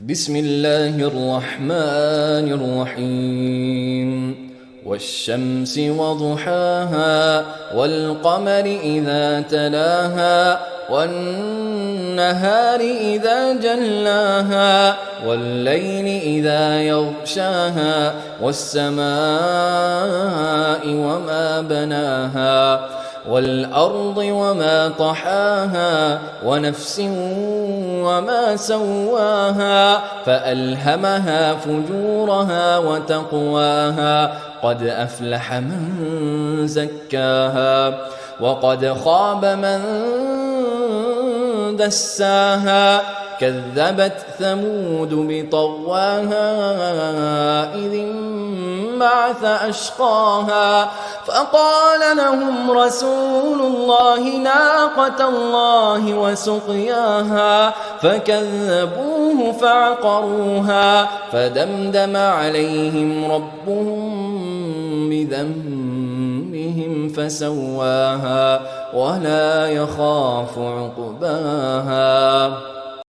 بسم الله الرحمن الرحيم والشمس وضحاها والقمر إذا تلاها والنهار إذا جلاها والليل إذا يغشاها والسماء وما بناها والأرض وما طحاها ونفس وما سواها فألهمها فجورها وتقواها قد أفلح من زكاها وقد خاب من دساها كذبت ثمود بطغواها إذ انبعث أشقاها فقال لهم رسول الله ناقة الله وسقياها فكذبوه فعقروها فدمدم عليهم ربهم بذنبهم فسواها ولا يخاف عقباها.